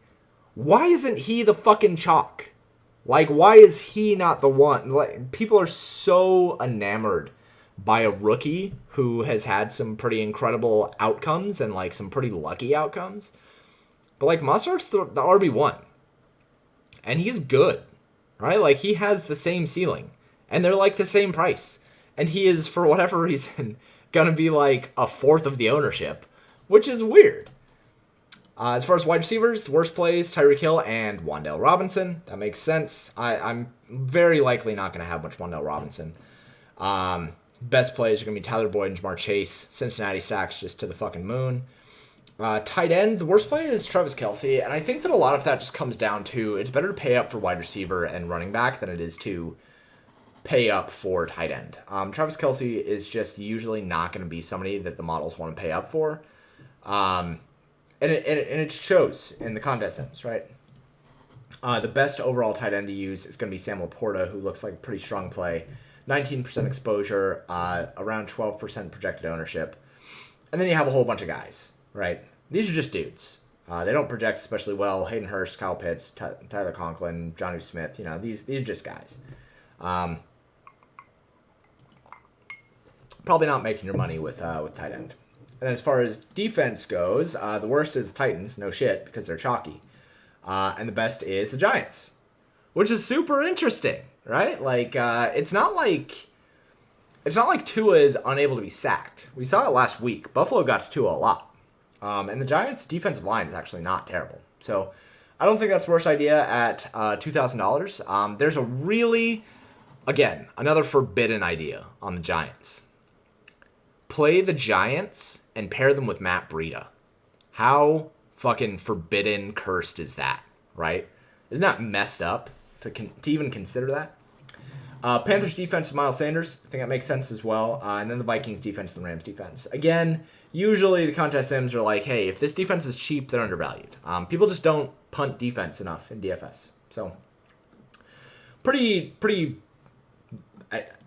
why isn't he the fucking chalk? Like, why is he not the one? Like, people are so enamored by a rookie who has had some pretty incredible outcomes and, like, some pretty lucky outcomes. But, like, Mostert's the RB1. And he's good, right? Like, he has the same ceiling. And they're, like, the same price. And he is, for whatever reason, going to be, like, a fourth of the ownership, which is weird. As far as wide receivers, the worst plays, Tyreek Hill and Wan'Dale Robinson. That makes sense. I'm very likely not going to have much Wan'Dale Robinson. Best plays are going to be Tyler Boyd and Jamar Chase. Cincinnati stacks just to the fucking moon. Tight end, the worst play is Travis Kelce. And I think that a lot of that just comes down to it's better to pay up for wide receiver and running back than it is to pay up for tight end. Travis Kelce is just usually not going to be somebody that the models want to pay up for. And it shows in the contest sims, right? The best overall tight end to use is going to be Sam Laporta, who looks like a pretty strong play. 19% exposure, around 12% projected ownership. And then you have a whole bunch of guys, right? These are just dudes. They don't project especially well. Hayden Hurst, Kyle Pitts, Tyler Conklin, Jonnu Smith, these are just guys. Probably not making your money with tight end. And then as far as defense goes, the worst is Titans, no shit, because they're chalky. And the best is the Giants, which is super interesting, right? Like, it's not like Tua is unable to be sacked. We saw it last week. Buffalo got to Tua a lot. And the Giants' defensive line is actually not terrible. So I don't think that's the worst idea at $2,000. There's a really, again, another forbidden idea on the Giants. Play the Giants and pair them with Matt Breida. How fucking forbidden, cursed is that, right? Isn't that messed up to even consider that? Panthers defense to Miles Sanders. I think that makes sense as well. And then the Vikings defense to the Rams defense. Again, usually the contest sims are like, hey, if this defense is cheap, they're undervalued. People just don't punt defense enough in DFS. So pretty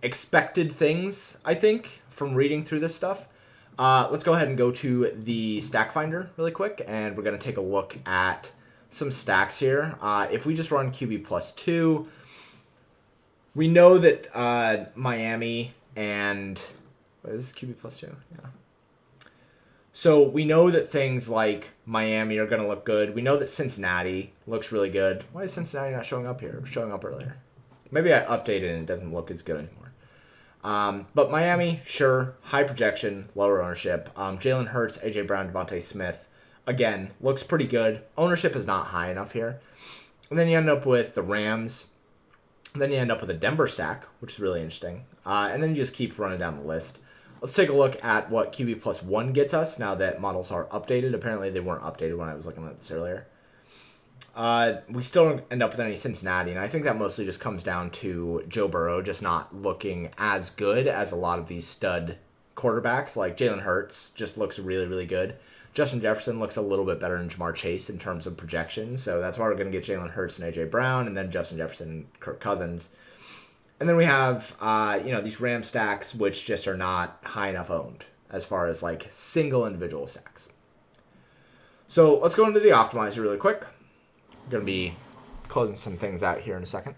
expected things, I think, from reading through this stuff. Let's go ahead and go to the stack finder really quick, and we're going to take a look at some stacks here. If we just run QB plus 2, we know that Miami and what is QB plus 2? Yeah. So we know that things like Miami are going to look good. We know that Cincinnati looks really good. Why is Cincinnati not showing up here? It was showing up earlier. Maybe I updated and it doesn't look as good anymore. But Miami, sure, high projection, lower ownership. Jalen Hurts, A.J. Brown, Devontae Smith, again, looks pretty good. Ownership is not high enough here. And then you end up with the Rams. And then you end up with a Denver stack, which is really interesting. And then you just keep running down the list. Let's take a look at what QB+1 gets us now that models are updated. Apparently they weren't updated when I was looking at this earlier. We still don't end up with any Cincinnati, and I think that mostly just comes down to Joe Burrow just not looking as good as a lot of these stud quarterbacks. Like Jalen Hurts just looks really, really good. Justin Jefferson looks a little bit better than Jamar Chase in terms of projections, so that's why we're going to get Jalen Hurts and A.J. Brown, and then Justin Jefferson and Kirk Cousins. And then we have, these Ram stacks, which just are not high enough owned as far as, like, single individual stacks. So let's go into the optimizer really quick. I'm going to be closing some things out here in a second.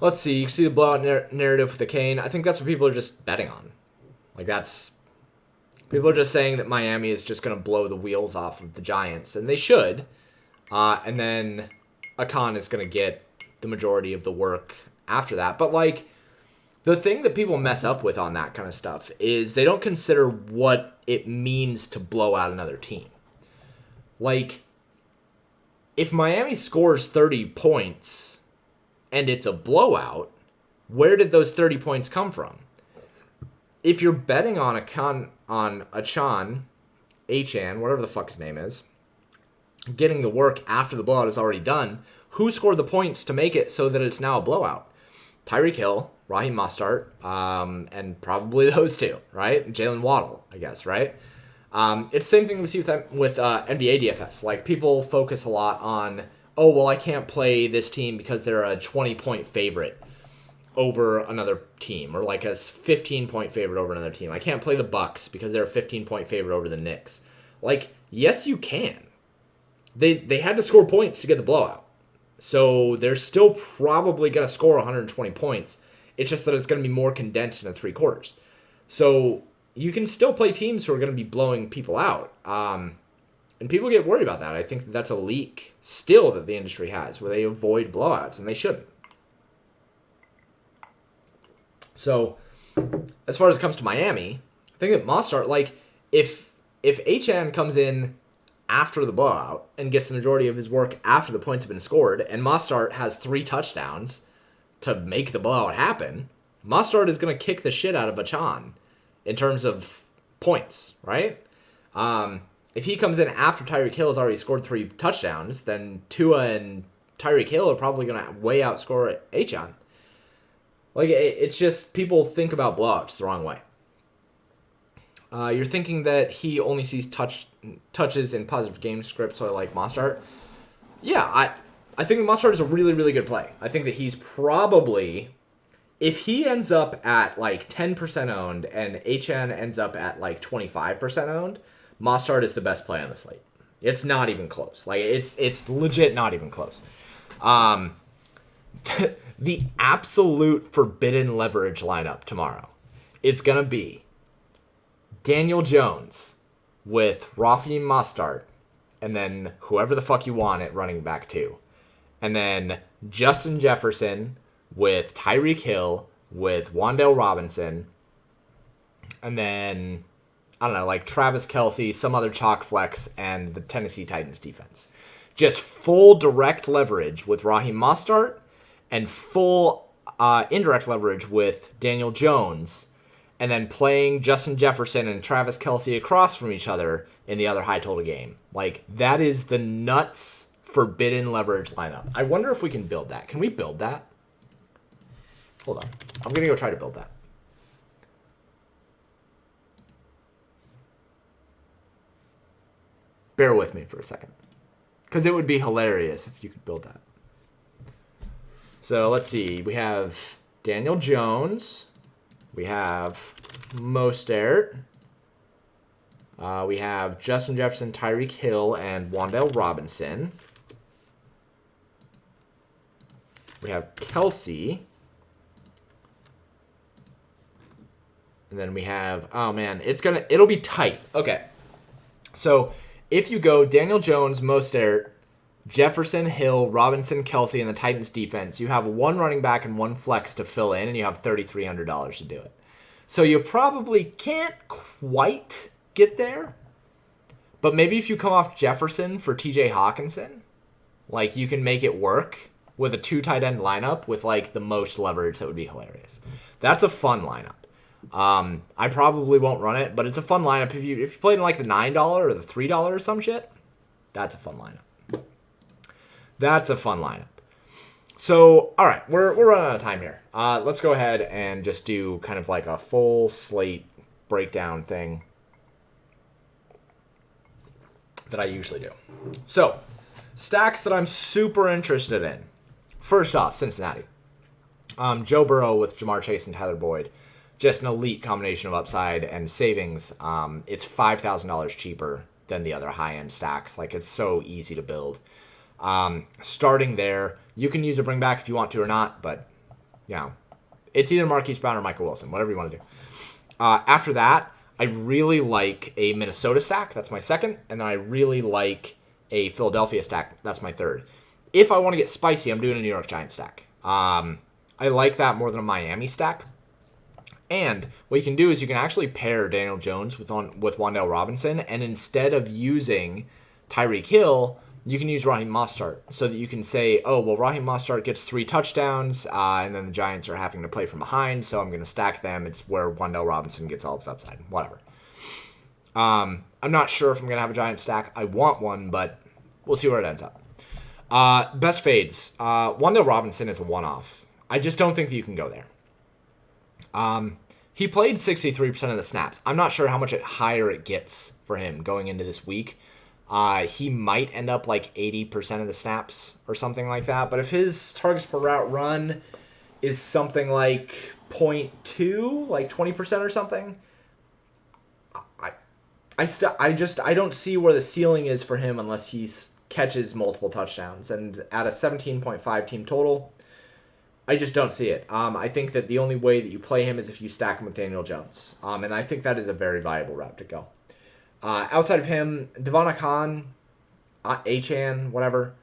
Let's see. You can see the blowout narrative with the Kane. I think that's what people are just betting on. Like, that's... People are just saying that Miami is just going to blow the wheels off of the Giants, and they should. And then Akan is going to get the majority of the work after that. But, like, the thing that people mess up with on that kind of stuff is they don't consider what it means to blow out another team. Like, if Miami scores 30 points and it's a blowout, where did those 30 points come from? If you're betting on Achan, whatever the fuck his name is, getting the work after the blowout is already done, who scored the points to make it so that it's now a blowout? Tyreek Hill, Raheem Mostert, and probably those two, right? Jalen Waddle, I guess, right? It's the same thing we see with NBA DFS. Like, people focus a lot on, oh, well, I can't play this team because they're a 20-point favorite over another team, or like a 15-point favorite over another team. I can't play the Bucks because they're a 15-point favorite over the Knicks. Like, yes, you can. They had to score points to get the blowout. So they're still probably going to score 120 points. It's just that it's going to be more condensed into 3 quarters. So you can still play teams who are going to be blowing people out. And people get worried about that. I think that's a leak still that the industry has, where they avoid blowouts, and they shouldn't. So as far as it comes to Miami, I think that Mostert, like, if HN comes in after the blowout and gets the majority of his work after the points have been scored, and Mostert has 3 touchdowns to make the blowout happen, Mostert is going to kick the shit out of Achan in terms of points, right? If he comes in after Tyreek Hill has already scored 3 touchdowns, then Tua and Tyreek Hill are probably going to way outscore Achan. Like, it's just people think about blowouts the wrong way. You're thinking that he only sees touches in positive game scripts, so I like Mostert. Yeah, I think Mostert is a really, really good play. I think that he's probably, if he ends up at like 10% owned and HN ends up at like 25% owned, Mostert is the best play on the slate. It's not even close. Like, it's legit not even close. The absolute forbidden leverage lineup tomorrow is going to be Daniel Jones with Raheem Mostert, and then whoever the fuck you want at running back 2. And then Justin Jefferson with Tyreek Hill with Wan'Dale Robinson. And then, I don't know, like Travis Kelce, some other chalk flex, and the Tennessee Titans defense. Just full direct leverage with Raheem Mostert, and full indirect leverage with Daniel Jones, and then playing Justin Jefferson and Travis Kelce across from each other in the other high total game. Like, that is the nuts forbidden leverage lineup. I wonder if we can build that. Can we build that? Hold on. I'm going to go try to build that. Bear with me for a second, because it would be hilarious if you could build that. So let's see. We have Daniel Jones. We have Mostert. We have Justin Jefferson, Tyreek Hill, and Wan'Dale Robinson. We have Kelce. And then we have, oh man, it'll be tight. Okay. So if you go Daniel Jones, Mostert, Jefferson, Hill, Robinson, Kelce, and the Titans defense, you have 1 running back and 1 flex to fill in, and you have $3,300 to do it. So you probably can't quite get there, but maybe if you come off Jefferson for TJ Hawkinson, like, you can make it work. with a 2 tight end lineup with like the most leverage. That would be hilarious. That's a fun lineup. I probably won't run it, but it's a fun lineup. If you played in like the $9 or the $3 or some shit, that's a fun lineup. That's a fun lineup. So, all right, we're running out of time here. Let's go ahead and just do kind of like a full slate breakdown thing that I usually do. So, stacks that I'm super interested in. First off, Cincinnati. Joe Burrow with Jamar Chase and Tyler Boyd. Just an elite combination of upside and savings. It's $5,000 cheaper than the other high-end stacks. Like, it's so easy to build. Starting there, you can use a bring back if you want to or not, but, you know, it's either Marquise Brown or Michael Wilson, whatever you want to do. After that, I really like a Minnesota stack. That's my second. And then I really like a Philadelphia stack. That's my third. If I want to get spicy, I'm doing a New York Giants stack. I like that more than a Miami stack. And what you can do is you can actually pair Daniel Jones with Wan'Dale Robinson. And instead of using Tyreek Hill, you can use Raheem Mostert so that you can say, oh, well, Raheem Mostert gets 3 touchdowns, and then the Giants are having to play from behind, so I'm going to stack them. It's where Wan'Dale Robinson gets all of his upside. Whatever. I'm not sure if I'm going to have a Giant stack. I want one, but we'll see where it ends up. Best fades. Wan'Dale Robinson is a one-off. I just don't think that you can go there. He played 63% of the snaps. I'm not sure how much higher it gets for him going into this week. He might end up like 80% of the snaps or something like that. But if his targets per route run is something like 0.2, like 20% or something, I don't see where the ceiling is for him unless he catches multiple touchdowns. And at a 17.5 team total, I just don't see it. I think that the only way that you play him is if you stack him with Daniel Jones. And I think that is a very viable route to go. Outside of him, Devon Khan, Achan, whatever.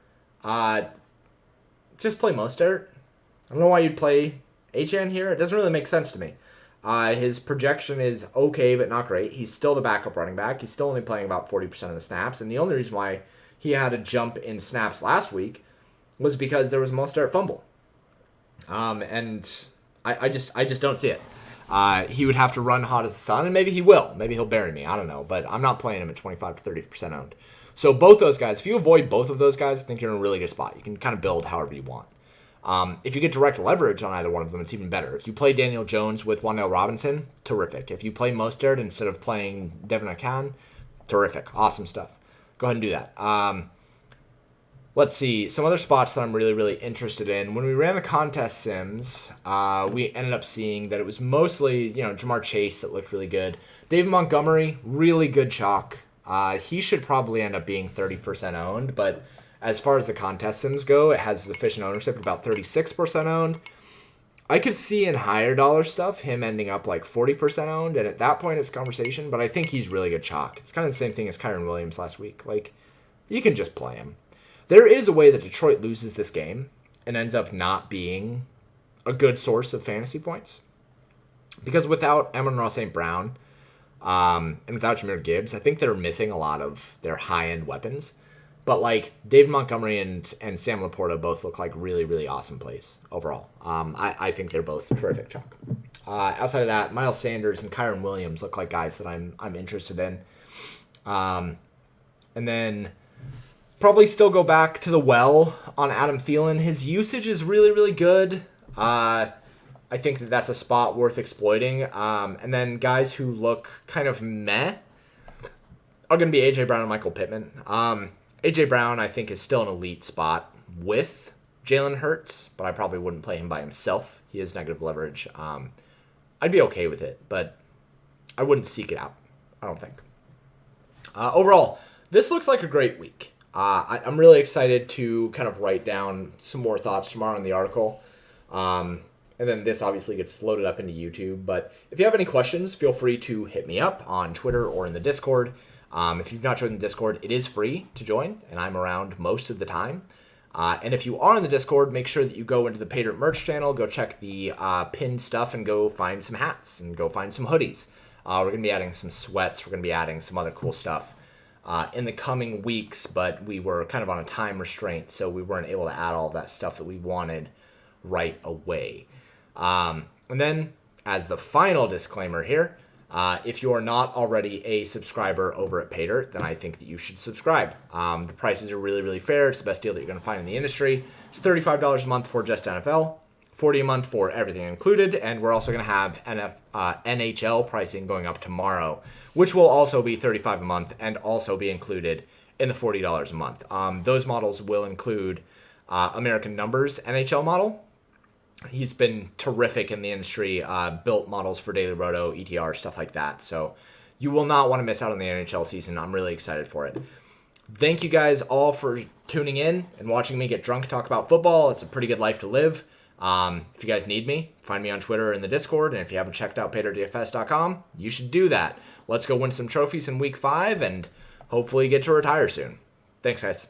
Just play Mostert. I don't know why you'd play Achan here. It doesn't really make sense to me. His projection is okay, but not great. He's still the backup running back. He's still only playing about 40% of the snaps. And the only reason why he had a jump in snaps last week was because there was a Mostert fumble. And I just don't see it. He would have to run hot as the sun, and maybe he will. Maybe he'll bury me. I don't know. But I'm not playing him at 25 to 30% owned. So both those guys, if you avoid both of those guys, I think you're in a really good spot. You can kind of build however you want. If you get direct leverage on either one of them, it's even better. If you play Daniel Jones with Wan'Dale Robinson, terrific. If you play Mostert instead of playing Devon Khan, terrific. Awesome stuff. Go ahead and do that. Let's see. Some other spots that I'm really, really interested in. When we ran the contest sims, we ended up seeing that it was mostly, Jamar Chase that looked really good. David Montgomery, really good chalk. He should probably end up being 30% owned, but as far as the contest sims go, it has sufficient ownership at about 36% owned. I could see in higher dollar stuff him ending up like 40% owned, and at that point it's conversation, but I think he's really good chalk. It's kind of the same thing as Kyren Williams last week. Like, you can just play him. There is a way that Detroit loses this game and ends up not being a good source of fantasy points. Because without Amon-Ra St. Brown and without Jahmyr Gibbs, I think they're missing a lot of their high-end weapons. But like David Montgomery and Sam Laporta both look like really, really awesome plays overall. I think they're both terrific chalk. Outside of that, Miles Sanders and Kyren Williams look like guys that I'm interested in. And then probably still go back to the well on Adam Thielen. His usage is really, really good. I think that's a spot worth exploiting. And then guys who look kind of meh are going to be A.J. Brown and Michael Pittman. A.J. Brown, I think, is still an elite spot with Jalen Hurts, but I probably wouldn't play him by himself. He has negative leverage. I'd be okay with it, but I wouldn't seek it out, I don't think. Overall, this looks like a great week. I'm really excited to kind of write down some more thoughts tomorrow in the article. And then this obviously gets loaded up into YouTube. But if you have any questions, feel free to hit me up on Twitter or in the Discord. If you've not joined the Discord, it is free to join, and I'm around most of the time. And if you are in the Discord, make sure that you go into the Pay Dirt merch channel, go check the pinned stuff, and go find some hats and go find some hoodies. We're going to be adding some sweats. We're going to be adding some other cool stuff. in the coming weeks, but we were kind of on a time restraint, so we weren't able to add all of that stuff that we wanted right away. And then, as the final disclaimer here, if you are not already a subscriber over at Paydirt, then I think that you should subscribe. The prices are really, really fair. It's the best deal that you're going to find in the industry. It's $35 a month for just NFL, $40 a month for everything included, and we're also going to have NHL pricing going up tomorrow, which will also be $35 a month and also be included in the $40 a month. Those models will include American Numbers NHL model. He's been terrific in the industry, built models for Daily Roto, ETR, stuff like that. So you will not want to miss out on the NHL season. I'm really excited for it. Thank you guys all for tuning in and watching me get drunk talk about football. It's a pretty good life to live. If you guys need me, find me on Twitter or in the Discord. And if you haven't checked out PaydirtDFS.com, you should do that. Let's go win some trophies in week 5 and hopefully get to retire soon. Thanks, guys.